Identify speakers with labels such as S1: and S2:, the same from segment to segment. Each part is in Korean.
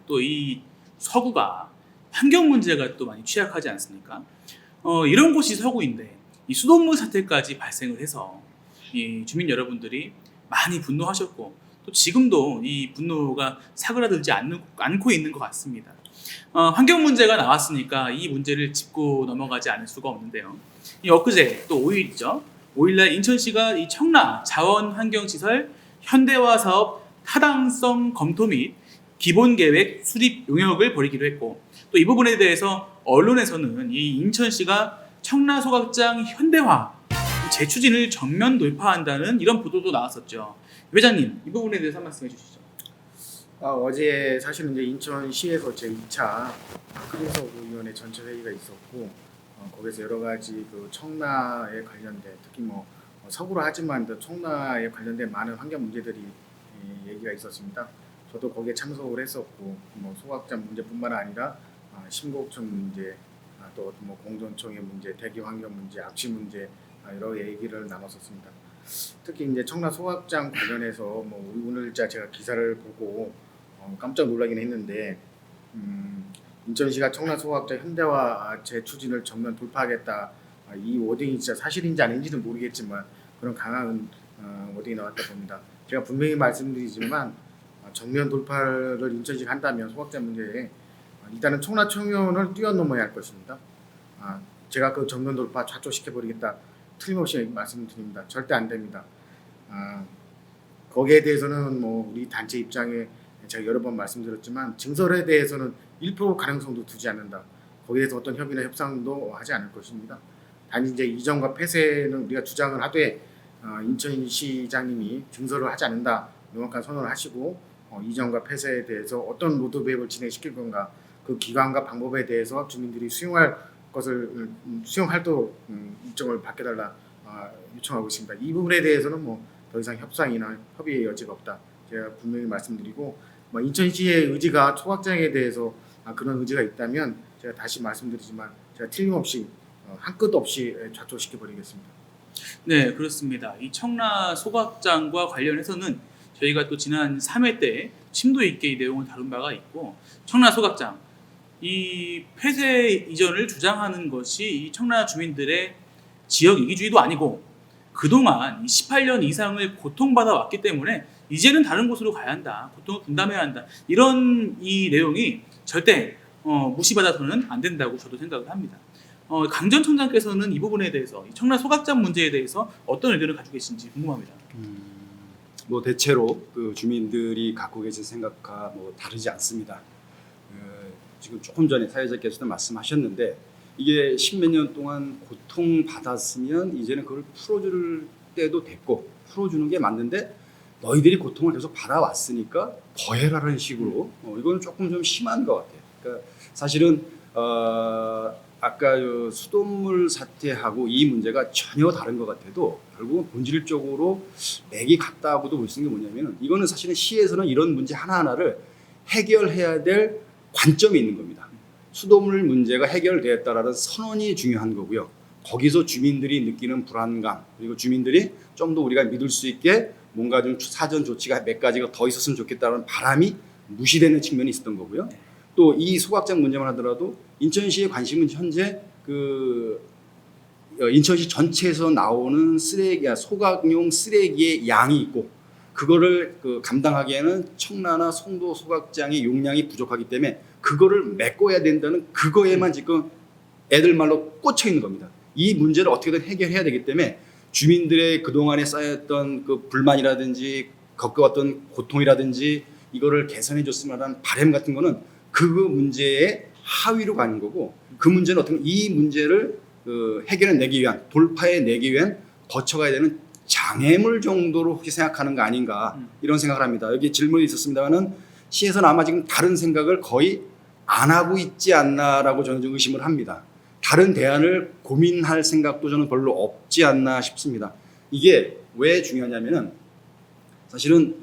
S1: 또 이 서구가 환경 문제가 또 많이 취약하지 않습니까? 이런 곳이 서구인데 이 수돗물 사태까지 발생을 해서 이 주민 여러분들이 많이 분노하셨고 또 지금도 이 분노가 사그라들지 않고 있는 것 같습니다. 환경 문제가 나왔으니까 이 문제를 짚고 넘어가지 않을 수가 없는데요. 이 엊그제 또 5일이죠. 5일날 인천시가 이 청라 자원환경시설 현대화 사업 타당성 검토 및 기본계획 수립 용역을 벌이기로 했고 또 이 부분에 대해서 언론에서는 이 인천시가 청라 소각장 현대화 재추진을 전면 돌파한다는 이런 보도도 나왔었죠. 회장님, 이 부분에 대해서 한 말씀해 주시죠.
S2: 어제 사실은 이제 인천시에서 제2차 크림서구위원회 전체 회의가 있었고 거기서 여러 가지 그 청라에 관련된 특히 뭐 서구로 하지만 청라에 관련된 많은 환경 문제들이 얘기가 있었습니다. 저도 거기에 참석을 했었고 뭐 소각장 문제뿐만 아니라 심곡천 문제, 또 뭐 공전청의 문제, 대기 환경 문제, 악취 문제 여러 얘기를 나눴었습니다. 특히 이제 청라 소각장 관련해서 뭐 오늘자 제가 기사를 보고 깜짝 놀라긴 했는데 인천시가 청라 소각장 현대화 재추진을 전면 돌파하겠다 이 워딩이 진짜 사실인지 아닌지는 모르겠지만 그런 강한 워딩이 나왔다 봅니다. 제가 분명히 말씀드리지만 정면 돌파를 인천시가 한다면 소각장 문제에 일단은 청라 청년을 뛰어넘어야 할 것입니다. 제가 그 정면 돌파 좌초시켜버리겠다 틀림없이 말씀드립니다. 절대 안 됩니다. 거기에 대해서는 뭐 우리 단체 입장에 제가 여러 번 말씀드렸지만 증설에 대해서는 1% 가능성도 두지 않는다. 거기에 대해서 어떤 협의나 협상도 하지 않을 것입니다. 단지 이제 이전과 폐쇄는 우리가 주장을 하되 인천시장님이 증설을 하지 않는다 명확한 선언을 하시고 이전과 폐쇄에 대해서 어떤 로드맵을 진행시킬 건가 그 기간과 방법에 대해서 주민들이 수용할 수 일정을 밝혀달라 요청하고 있습니다. 이 부분에 대해서는 뭐 더 이상 협상이나 협의의 여지가 없다. 제가 분명히 말씀드리고 인천시의 의지가 소각장에 대해서 그런 의지가 있다면 제가 다시 말씀드리지만 제가 틀림없이 한 끗 없이 좌초시켜 버리겠습니다.
S1: 네, 그렇습니다. 이 청라 소각장과 관련해서는 저희가 또 지난 3회 때 심도 있게 이 내용을 다룬 바가 있고 청라 소각장 이 폐쇄 이전을 주장하는 것이 이 청라 주민들의 지역 이기주의도 아니고 그동안 18년 이상을 고통받아 왔기 때문에 이제는 다른 곳으로 가야 한다. 고통을 분담해야 한다. 이런 이 내용이 절대 무시받아서는 안 된다고 저도 생각을 합니다. 강 전 청장께서는 이 부분에 대해서 이 청라 소각장 문제에 대해서 어떤 의견을 가지고 계신지 궁금합니다.
S3: 뭐 대체로 그 주민들이 갖고 계신 생각과 뭐 다르지 않습니다. 지금 조금 전에 사회자께서도 말씀하셨는데 이게 십몇 년 동안 고통받았으면 이제는 그걸 풀어줄 때도 됐고 풀어주는 게 맞는데 너희들이 고통을 계속 받아왔으니까 더 해라라는 식으로 이건 조금 좀 심한 것 같아요. 그러니까 사실은 아까 수돗물 사태하고 이 문제가 전혀 다른 것 같아도 결국은 본질적으로 맥이 같다고도 볼 수 있는 게 뭐냐면 이거는 사실은 시에서는 이런 문제 하나하나를 해결해야 될 관점이 있는 겁니다. 수돗물 문제가 해결되었다라는 선언이 중요한 거고요. 거기서 주민들이 느끼는 불안감 그리고 주민들이 좀 더 우리가 믿을 수 있게 뭔가 좀 사전 조치가 몇 가지가 더 있었으면 좋겠다는 바람이 무시되는 측면이 있었던 거고요. 또 이 소각장 문제만 하더라도 인천시의 관심은 현재 인천시 전체에서 나오는 소각용 쓰레기의 양이 있고 그거를 감당하기에는 청라나 송도 소각장의 용량이 부족하기 때문에 그거를 메꿔야 된다는 그거에만 지금 애들 말로 꽂혀 있는 겁니다. 이 문제를 어떻게든 해결해야 되기 때문에 주민들의 그동안에 쌓였던 그 불만이라든지 겪어왔던 고통이라든지 이거를 개선해 줬으면 하는 바람 같은 거는 그 문제의 하위로 가는 거고 그 문제는 어떻게 이 문제를 해결해내기 위한 돌파해내기 위한 거쳐가야 되는 장애물 정도로 혹시 생각하는 거 아닌가 이런 생각을 합니다. 여기 질문이 있었습니다만은 시에서는 아마 지금 다른 생각을 거의 안 하고 있지 않나라고 저는 좀 의심을 합니다. 다른 대안을 고민할 생각도 저는 별로 없지 않나 싶습니다. 이게 왜 중요하냐면은 사실은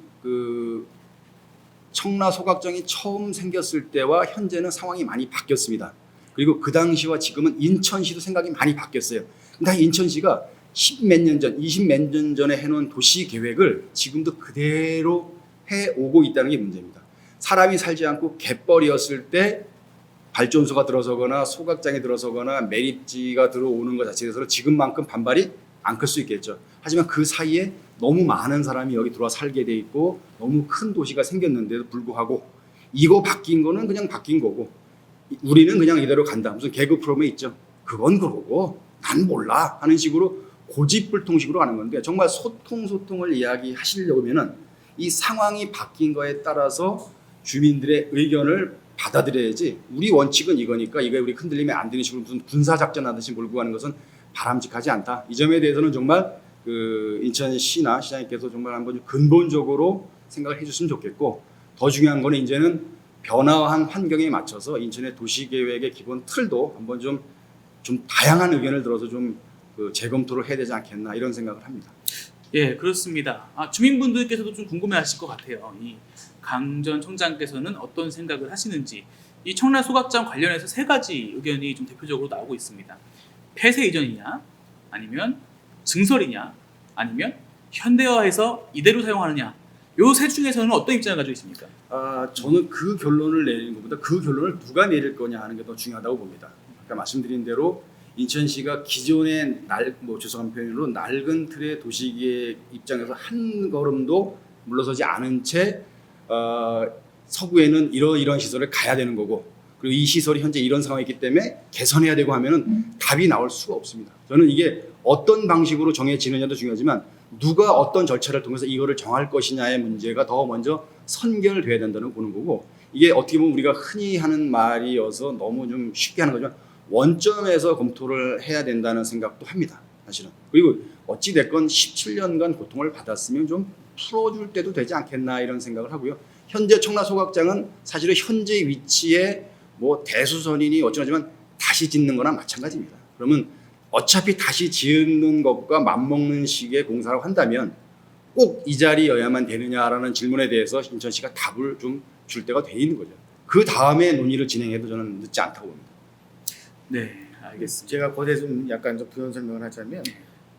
S3: 청라 소각장이 처음 생겼을 때와 현재는 상황이 많이 바뀌었습니다. 그리고 그 당시와 지금은 인천시도 생각이 많이 바뀌었어요. 근데 인천시가 10몇 년 전, 20몇 년 전에 해놓은 도시 계획을 지금도 그대로 해오고 있다는 게 문제입니다. 사람이 살지 않고 갯벌이었을 때 발전소가 들어서거나 소각장이 들어서거나 매립지가 들어오는 것 자체에서 지금만큼 반발이 안 클 수 있겠죠. 하지만 그 사이에 너무 많은 사람이 여기 들어와 살게 돼 있고 너무 큰 도시가 생겼는데도 불구하고 이거 바뀐 거는 그냥 바뀐 거고 우리는 그냥 이대로 간다. 무슨 개그 프로그램에 있죠. 그건 그러고 난 몰라 하는 식으로 고집불통식으로 가는 건데 정말 소통을 이야기하시려면은 이 상황이 바뀐 거에 따라서 주민들의 의견을 받아들여야지 우리 원칙은 이거니까 이거에 우리 흔들리면 안 되는 식으로 무슨 군사작전 하듯이 몰고 가는 것은 바람직하지 않다. 이 점에 대해서는 정말 그 인천시나 시장님께서 정말 한번 좀 근본적으로 생각을 해줬으면 좋겠고 더 중요한 거는 이제는 변화한 환경에 맞춰서 인천의 도시계획의 기본 틀도 한번 좀 다양한 의견을 들어서 좀 그 재검토를 해야 되지 않겠나 이런 생각을 합니다.
S1: 예, 그렇습니다. 주민분들께서도 좀 궁금해하실 것 같아요. 이 강 전 청장께서는 어떤 생각을 하시는지 이 청라 소각장 관련해서 세 가지 의견이 좀 대표적으로 나오고 있습니다. 폐쇄 이전이냐, 아니면 증설이냐, 아니면 현대화해서 이대로 사용하느냐. 요 세 중에서는 어떤 입장을 가지고 있습니까?
S3: 저는 그 결론을 내리는 것보다 그 결론을 누가 내릴 거냐 하는 게 더 중요하다고 봅니다. 아까 말씀드린 대로 인천시가 기존의 죄송한 표현으로 낡은 틀의 도시계획 입장에서 한 걸음도 물러서지 않은 채 서구에는 이런 시설을 가야 되는 거고 그리고 이 시설이 현재 이런 상황이기 때문에 개선해야 되고 하면은 답이 나올 수가 없습니다. 저는 이게 어떤 방식으로 정해지느냐도 중요하지만 누가 어떤 절차를 통해서 이거를 정할 것이냐의 문제가 더 먼저 선결돼야 된다는 보는 거고 이게 어떻게 보면 우리가 흔히 하는 말이어서 너무 좀 쉽게 하는 거지만 원점에서 검토를 해야 된다는 생각도 합니다. 사실은. 그리고 어찌 됐건 17년간 고통을 받았으면 좀 풀어줄 때도 되지 않겠나 이런 생각을 하고요. 현재 청라 소각장은 사실은 현재 위치에 뭐 대수선이니 어쩌지만 다시 짓는 거나 마찬가지입니다. 그러면 어차피 다시 짓는 것과 맞먹는 식의 공사를 한다면 꼭 이 자리여야만 되느냐라는 질문에 대해서 인천시가 답을 좀 줄 때가 돼 있는 거죠. 그 다음에 논의를 진행해도 저는 늦지 않다고 봅니다.
S1: 네, 알겠습니다.
S2: 제가 거기에 좀 약간 좀 부연 설명을 하자면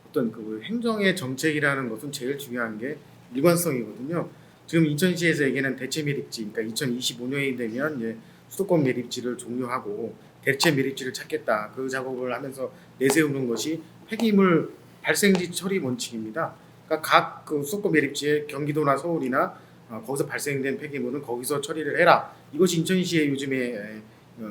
S2: 어떤 그 행정의 정책이라는 것은 제일 중요한 게 일관성이거든요. 지금 인천시에서 얘기하는 대체 매립지, 그러니까 2025년이 되면 이제 수도권 매립지를 종료하고 대체 매립지를 찾겠다. 그 작업을 하면서 내세우는 것이 폐기물 발생지 처리 원칙입니다. 그러니까 각 그 수도권 매립지에 경기도나 서울이나 거기서 발생된 폐기물은 거기서 처리를 해라. 이것이 인천시의 요즘에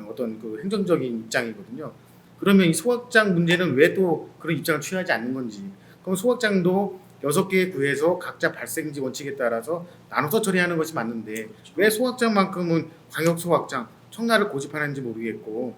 S2: 어떤 그 행정적인 입장이거든요. 그러면 이 소각장 문제는 왜 또 그런 입장을 취하지 않는 건지. 그럼 소각장도 6개의 구에서 각자 발생지 원칙에 따라서 나눠서 처리하는 것이 맞는데 왜 소각장만큼은 광역 소각장, 청라를 고집하는지 모르겠고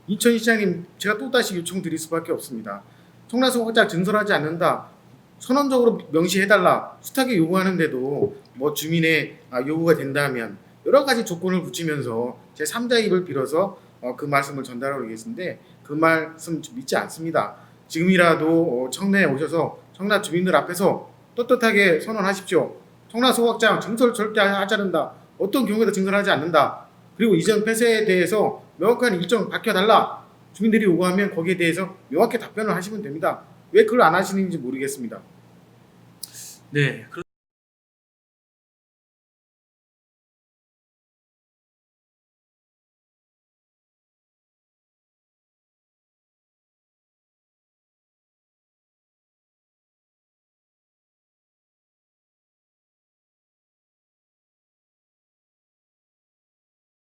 S2: 인천시장님 제가 또다시 요청드릴 수밖에 없습니다. 청라 소각장 증설하지 않는다. 선언적으로 명시해달라. 숱하게 요구하는데도 뭐 주민의 요구가 된다면 여러 가지 조건을 붙이면서 제 3자 입을 빌어서 그 말씀을 전달하고 계신데 그 말씀 믿지 않습니다. 지금이라도 청라에 오셔서 청라 주민들 앞에서 떳떳하게 선언하십시오. 청라 소각장 증설 절대 하지 않는다. 어떤 경우에도 증설하지 않는다. 그리고 이전 폐쇄에 대해서 명확한 일정 밝혀달라. 주민들이 요구하면 거기에 대해서 명확히 답변을 하시면 됩니다. 왜 그걸 안 하시는지 모르겠습니다.
S1: 네,